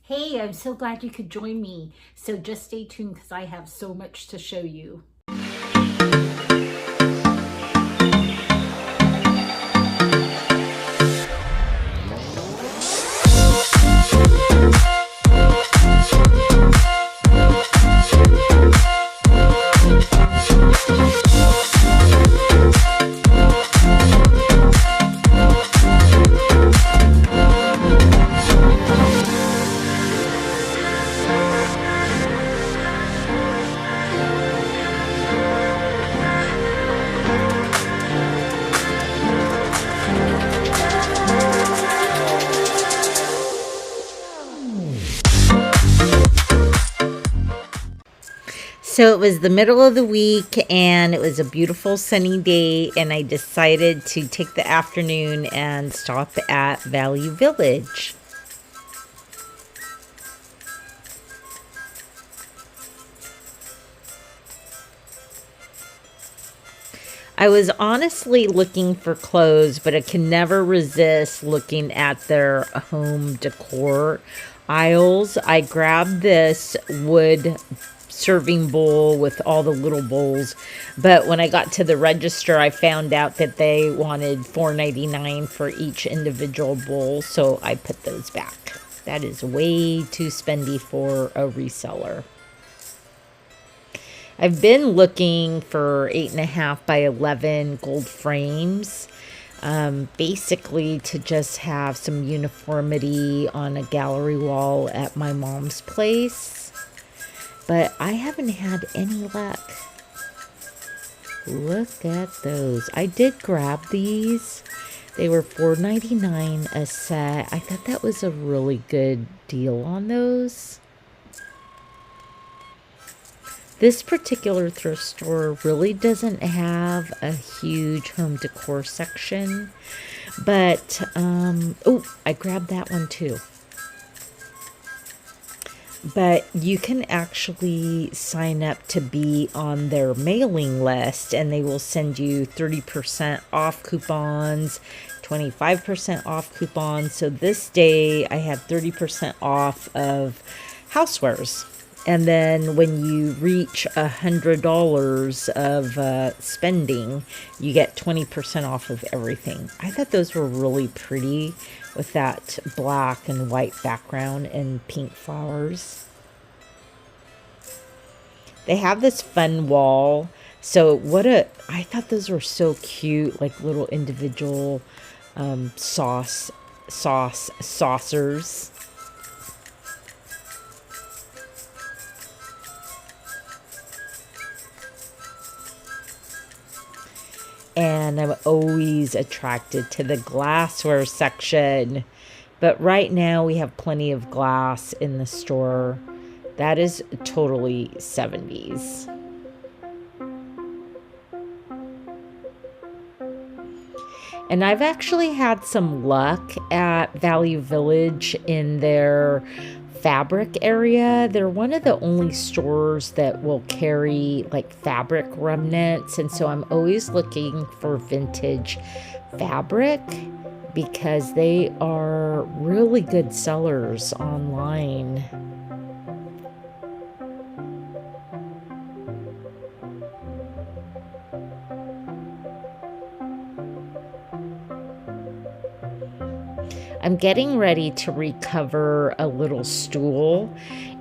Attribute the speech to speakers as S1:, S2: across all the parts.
S1: Hey, I'm so glad you could join me. So just stay tuned because I have so much to show you. So it was the middle of the week and it was a beautiful sunny day, and I decided to take the afternoon and stop at Value Village. I was honestly looking for clothes, but I can never resist looking at their home decor aisles. I grabbed this wood serving bowl with all the little bowls, but when I got to the register, I found out that they wanted $4.99 for each individual bowl, so I put those back. That is way too spendy for a reseller. I've been looking for 8.5 by 11 gold frames, basically to just have some uniformity on a gallery wall at my mom's place. But I haven't had any luck. Look at those. I did grab these. They were $4.99 a set. I thought that was a really good deal on those. This particular thrift store really doesn't have a huge home decor section, but, oh, I grabbed that one too. But you can actually sign up to be on their mailing list, and they will send you 30% off coupons, 25% off coupons. So this day I had 30% off of housewares. And then when you reach $100 of spending, you get 20% off of everything. I thought those were really pretty with that black and white background and pink flowers. They have this fun wall. So I thought those were so cute, like little individual saucers. And I'm always attracted to the glassware section. But right now we have plenty of glass in the store. That is totally 70s. And I've actually had some luck at Value Village in their fabric area. They're one of the only stores that will carry like fabric remnants, and so I'm always looking for vintage fabric because they are really good sellers online. I'm getting ready to recover a little stool,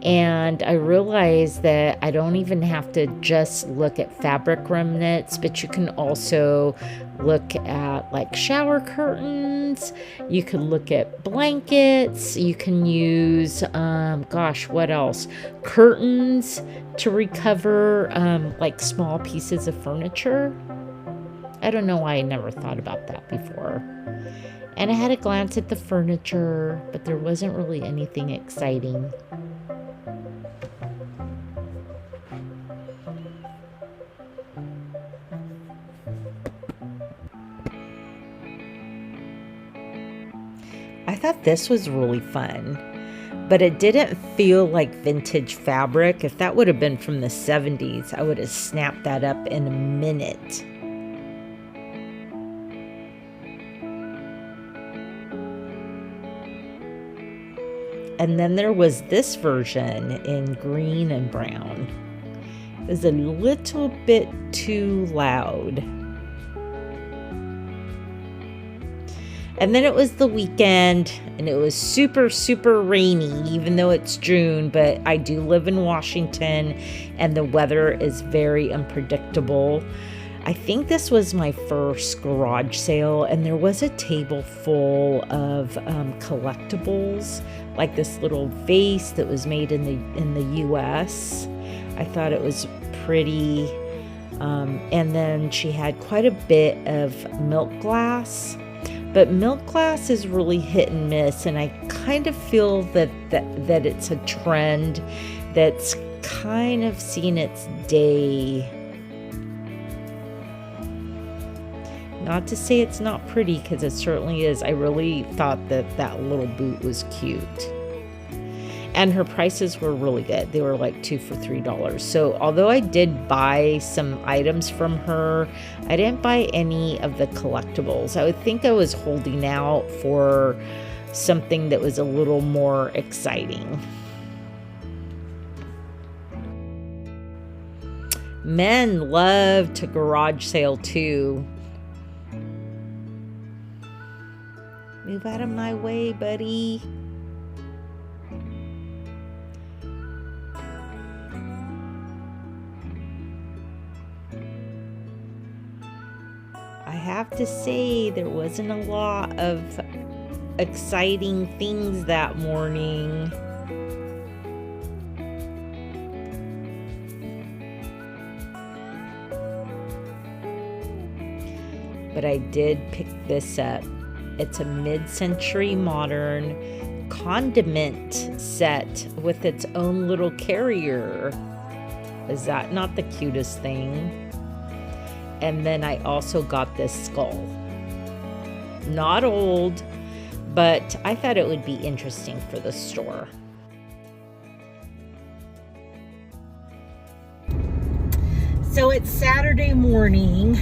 S1: and I realized that I don't even have to just look at fabric remnants, but you can also look at like shower curtains. You can look at blankets. You can use, what else? Curtains to recover like small pieces of furniture. I don't know why I never thought about that before. And I had a glance at the furniture, but there wasn't really anything exciting. I thought this was really fun, but it didn't feel like vintage fabric. If that would have been from the 70s, I would have snapped that up in a minute. And then there was this version in green and brown. It was a little bit too loud. And then it was the weekend, and it was super, super rainy, even though it's June, but I do live in Washington, and the weather is very unpredictable. I think this was my first garage sale, and there was a table full of collectibles, like this little vase that was made in the US. I thought it was pretty. And then she had quite a bit of milk glass. But milk glass is really hit and miss, and I kind of feel that it's a trend that's kind of seen its day. Not to say it's not pretty, because it certainly is. I really thought that little boot was cute. And her prices were really good. They were like 2 for $3. So although I did buy some items from her, I didn't buy any of the collectibles. I would think I was holding out for something that was a little more exciting. Men love to garage sale too. Move out of my way, buddy. I have to say, there wasn't a lot of exciting things that morning. But I did pick this up. It's a mid-century modern condiment set with its own little carrier. Is that not the cutest thing? And then I also got this skull. Not old, but I thought it would be interesting for the store. So it's Saturday morning.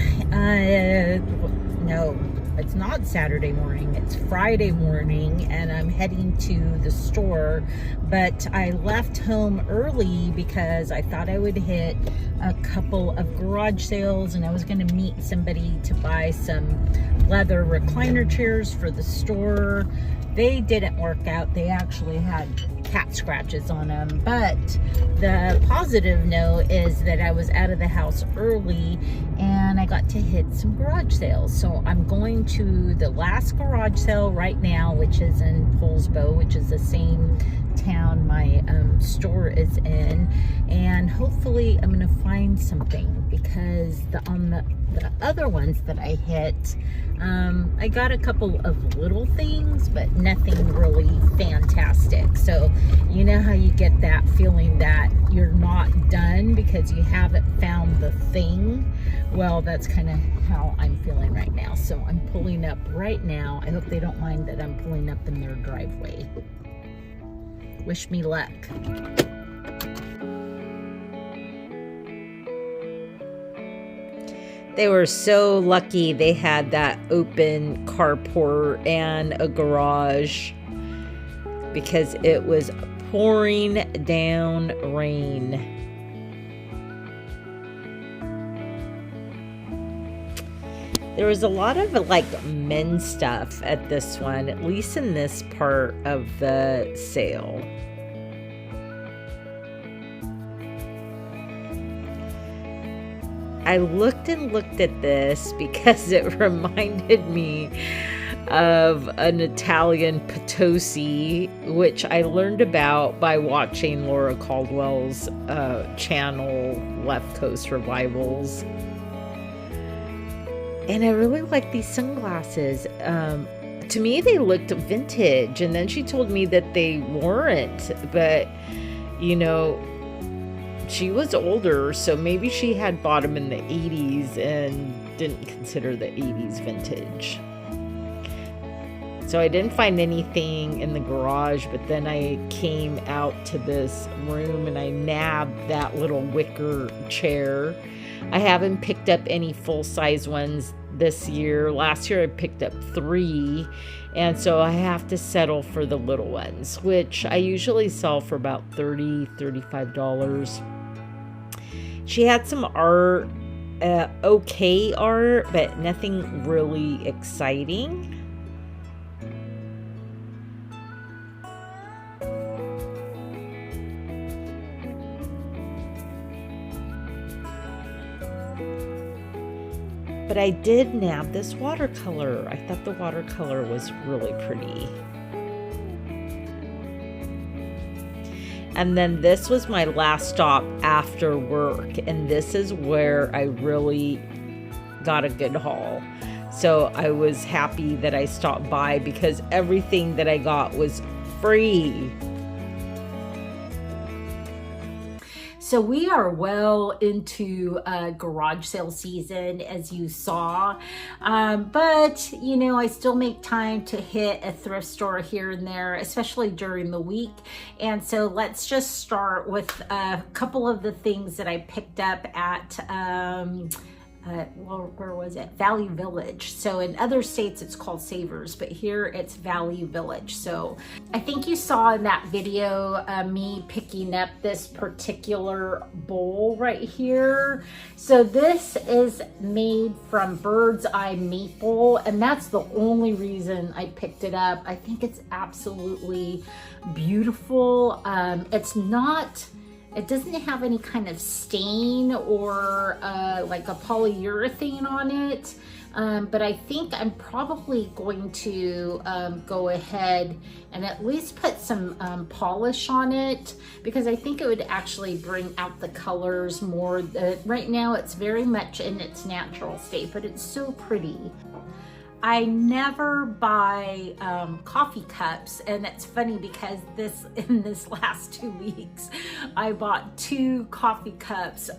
S1: No, it's not Saturday morning. It's Friday morning, and I'm heading to the store. But I left home early because I thought I would hit a couple of garage sales, and I was going to meet somebody to buy some leather recliner chairs for the store. They didn't work out. They actually had cat scratches on them. But the positive note is that I was out of the house early and I got to hit some garage sales. So I'm going to the last garage sale right now, which is in Poulsbo, which is the same town my store is in, and hopefully I'm gonna find something, because on the other ones that I hit, I got a couple of little things, but nothing really fantastic. So you know how you get that feeling that you're not done because you haven't found the thing? Well, that's kind of how I'm feeling right now. So I'm pulling up right now. I hope they don't mind that I'm pulling up in their driveway. Wish me luck. They were so lucky they had that open carport and a garage, because it was pouring down rain. There was a lot of like men's stuff at this one, at least in this part of the sale. I looked and looked at this because it reminded me of an Italian Potosi, which I learned about by watching Laura Caldwell's channel, Left Coast Revivals. And I really like these sunglasses. To me, they looked vintage, and then she told me that they weren't, but you know, she was older, so maybe she had bought them in the 80s and didn't consider the 80s vintage. So I didn't find anything in the garage, but then I came out to this room and I nabbed that little wicker chair. I haven't picked up any full-size ones this year. Last year I picked up 3, and so I have to settle for the little ones, which I usually sell for about $35. She had some art, okay art, but nothing really exciting. But I did nab this watercolor. I thought the watercolor was really pretty. And then this was my last stop after work, and this is where I really got a good haul. So I was happy that I stopped by because everything that I got was free. So we are well into garage sale season, as you saw, but you know, I still make time to hit a thrift store here and there, especially during the week. And so let's just start with a couple of the things that I picked up at well, where was it? Value Village. So in other states it's called Savers, but here it's Value Village. So I think you saw in that video me picking up this particular bowl right here. So this is made from bird's eye maple, and that's the only reason I picked it up. I think it's absolutely beautiful. It doesn't have any kind of stain or like a polyurethane on it, but I think I'm probably going to go ahead and at least put some polish on it, because I think it would actually bring out the colors more. Right now it's very much in its natural state, but it's so pretty. I never buy coffee cups, and it's funny because in this last 2 weeks I bought 2 coffee cups,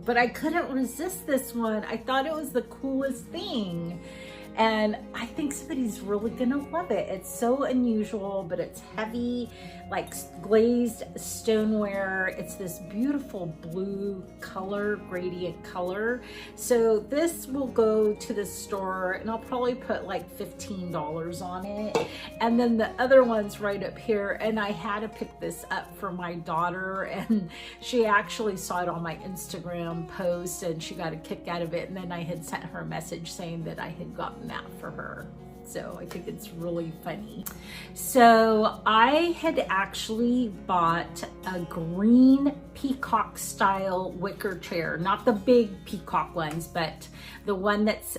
S1: but I couldn't resist this one. I thought it was the coolest thing, and I think somebody's really gonna love it. It's so unusual, but it's heavy, like glazed stoneware. It's this beautiful blue color, gradient color. So this will go to the store, and I'll probably put like $15 on it. And then the other one's right up here, and I had to pick this up for my daughter, and she actually saw it on my Instagram post and she got a kick out of it, and then I had sent her a message saying that I had gotten that for her. So I think it's really funny. So I had actually bought a green peacock style wicker chair, not the big peacock ones, but the one that's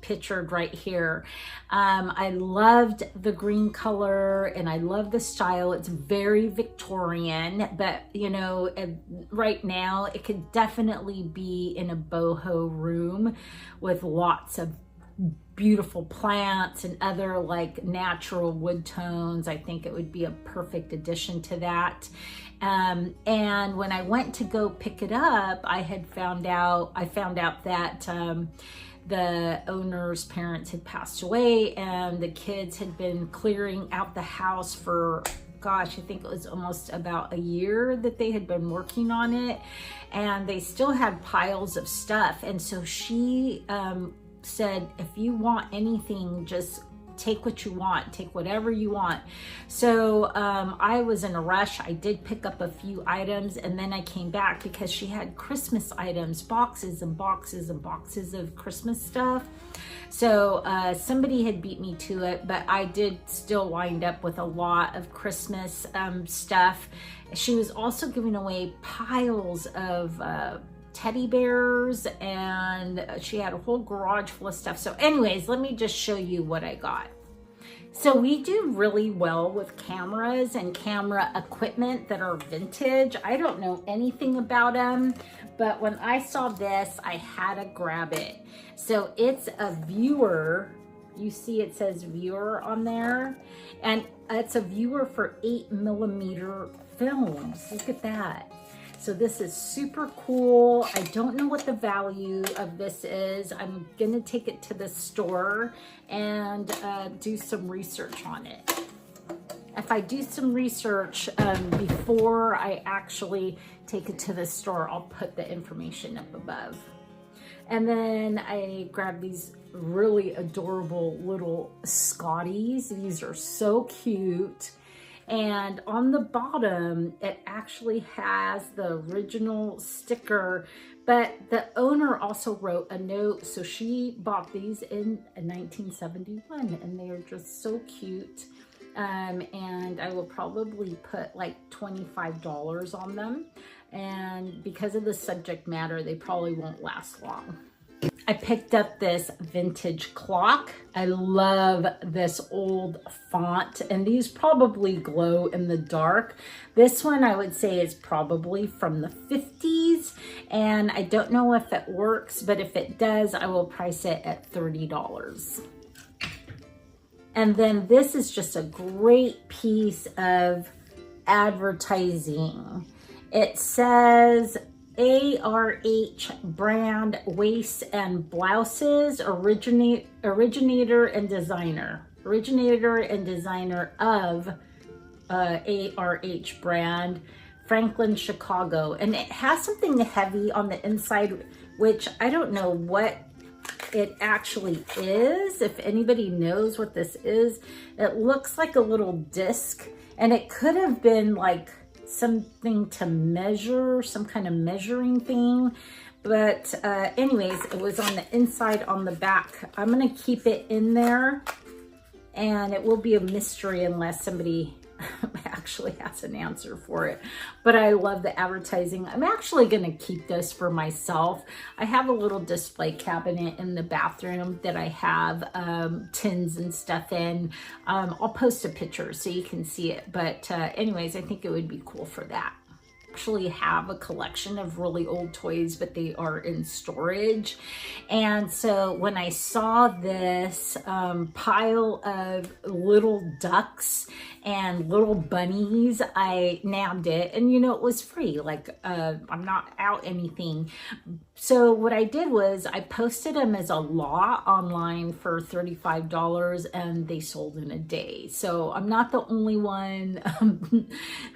S1: pictured right here. I loved the green color and I love the style. It's very Victorian, but you know, right now it could definitely be in a boho room with lots of beautiful plants and other like natural wood tones. I think it would be a perfect addition to that. And when I went to go pick it up, I found out that the owner's parents had passed away, and the kids had been clearing out the house for, gosh, I think it was almost about a year that they had been working on it, and they still had piles of stuff. And so she said, if you want anything, just take what you want, take whatever you want. So I was in a rush. I did pick up a few items, and then I came back because she had Christmas items, boxes and boxes and boxes of Christmas stuff. So somebody had beat me to it, but I did still wind up with a lot of Christmas stuff. She was also giving away piles of teddy bears, and she had a whole garage full of stuff. So anyways, let me just show you what I got. So we do really well with cameras and camera equipment that are vintage. I don't know anything about them, but when I saw this, I had to grab it. So it's a viewer. You see it says viewer on there, and it's a viewer for 8mm films. Look at that. So this is super cool. I don't know what the value of this is. I'm gonna take it to the store and do some research on it. If I do some research before I actually take it to the store, I'll put the information up above.
S2: And then I grabbed these really adorable little Scotties. These are so cute. And on the bottom, it actually has the original sticker, but the owner also wrote a note. So she bought these in 1971 and they are just so cute. And I will probably put like $25 on them. And because of the subject matter, they probably won't last long. I picked up this vintage clock. I love this old font, and these probably glow in the dark. This one I would say is probably from the 50s, and I don't know if it works, but if it does, I will price it at $30. And then this is just a great piece of advertising. It says ARH brand waists and blouses, originator and designer of ARH brand, Franklin, Chicago. And it has something heavy on the inside, which I don't know what it actually is. If anybody knows what this is, it looks like a little disc, and it could have been like something to measure, some kind of measuring thing. But anyways, it was on the inside, on the back. I'm gonna keep it in there, and it will be a mystery unless somebody actually has an answer for it. But I love the advertising. I'm actually gonna keep this for myself. I have a little display cabinet in the bathroom that I have tins and stuff in. I'll post a picture so you can see it. But anyways, I think it would be cool for that. Actually have a collection of really old toys, but they are in storage. And so when I saw this pile of little ducks and little bunnies, I nabbed it, and you know, it was free. Like I'm not out anything. So what I did was I posted them as a lot online for $35, and they sold in a day. So I'm not the only one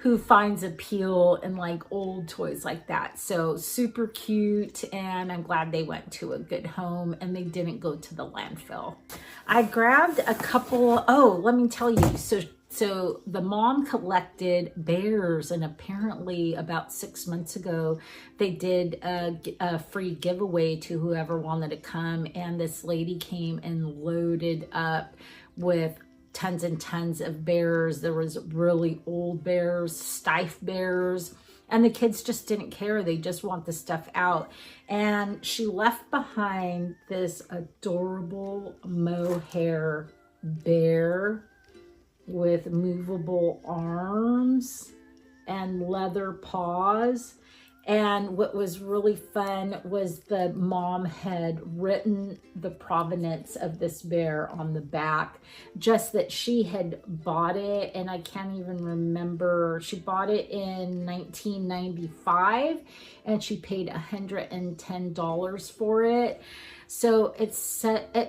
S2: who finds appeal in like old toys like that. So super cute, and I'm glad they went to a good home and they didn't go to the landfill. I grabbed a couple, oh, let me tell you. So the mom collected bears, and apparently about 6 months ago, they did a free giveaway to whoever wanted to come. And this lady came and loaded up with tons and tons of bears. There was really old bears, stiff bears, and the kids just didn't care. They just want the stuff out. And she left behind this adorable mohair bear with movable arms and leather paws. And what was really fun was the mom had written the provenance of this bear on the back, just that she had bought it, and I can't even remember, she bought it in 1995 and she paid $110 for it. So it's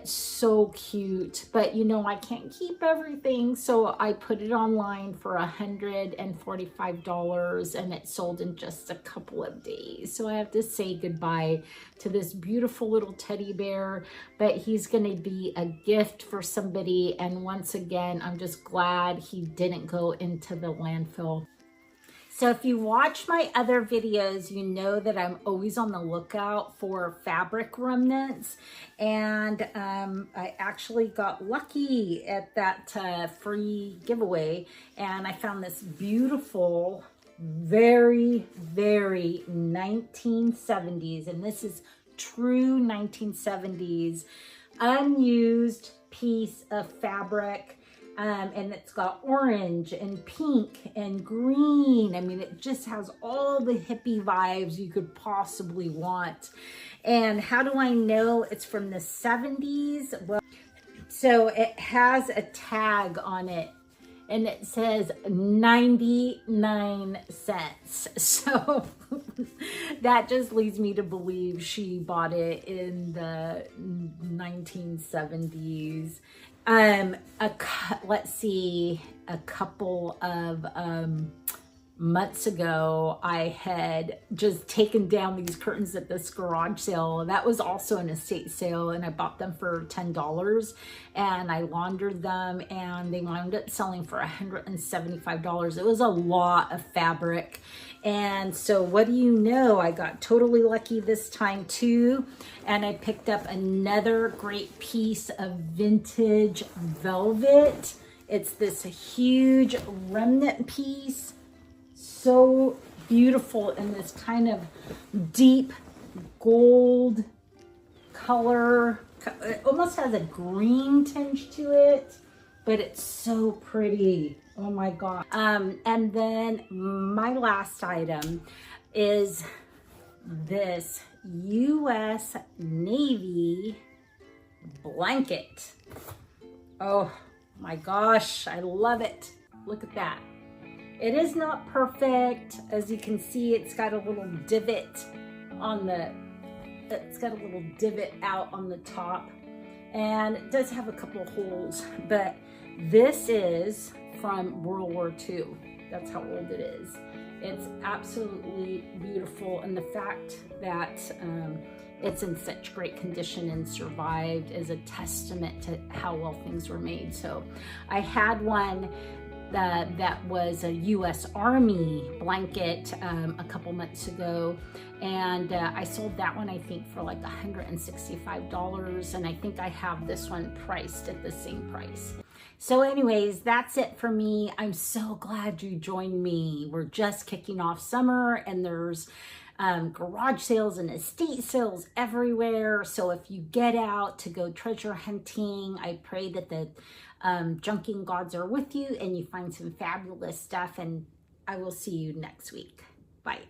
S2: so cute, but you know, I can't keep everything. So I put it online for $145, and it sold in just a couple of days. So I have to say goodbye to this beautiful little teddy bear, but he's going to be a gift for somebody. And once again, I'm just glad he didn't go into the landfill. So if you watch my other videos, you know that I'm always on the lookout for fabric remnants. And I actually got lucky at that free giveaway. And I found this beautiful, very, very 1970s. And this is true 1970s, unused piece of fabric. And it's got orange and pink and green. I mean, it just has all the hippie vibes you could possibly want. And how do I know it's from the 70s? Well, so it has a tag on it, and it says 99 cents. So that just leads me to believe she bought it in the 1970s. Let's see, a couple of months ago, I had just taken down these curtains at this garage sale. That was also an estate sale, and I bought them for $10, and I laundered them, and they wound up selling for $175. It was a lot of fabric. And so what do you know, I got totally lucky this time too, and I picked up another great piece of vintage velvet. It's this huge remnant piece, so beautiful in this kind of deep gold color. It almost has a green tinge to it, but it's so pretty. Oh my God. And then my last item is this US Navy blanket. Oh my gosh, I love it. Look at that. It is not perfect. As you can see, it's got a little divot on the, it's got a little divot out on the top, and it does have a couple of holes, but this is from World War II. That's how old it is. It's absolutely beautiful, and the fact that it's in such great condition and survived is a testament to how well things were made. So I had one that was a US Army blanket a couple months ago, and I sold that one I think for like $165, and I think I have this one priced at the same price. So anyways, that's it for me. I'm so glad you joined me. We're just kicking off summer, and there's garage sales and estate sales everywhere. So if you get out to go treasure hunting, I pray that the junking gods are with you and you find some fabulous stuff, and I will see you next week. Bye.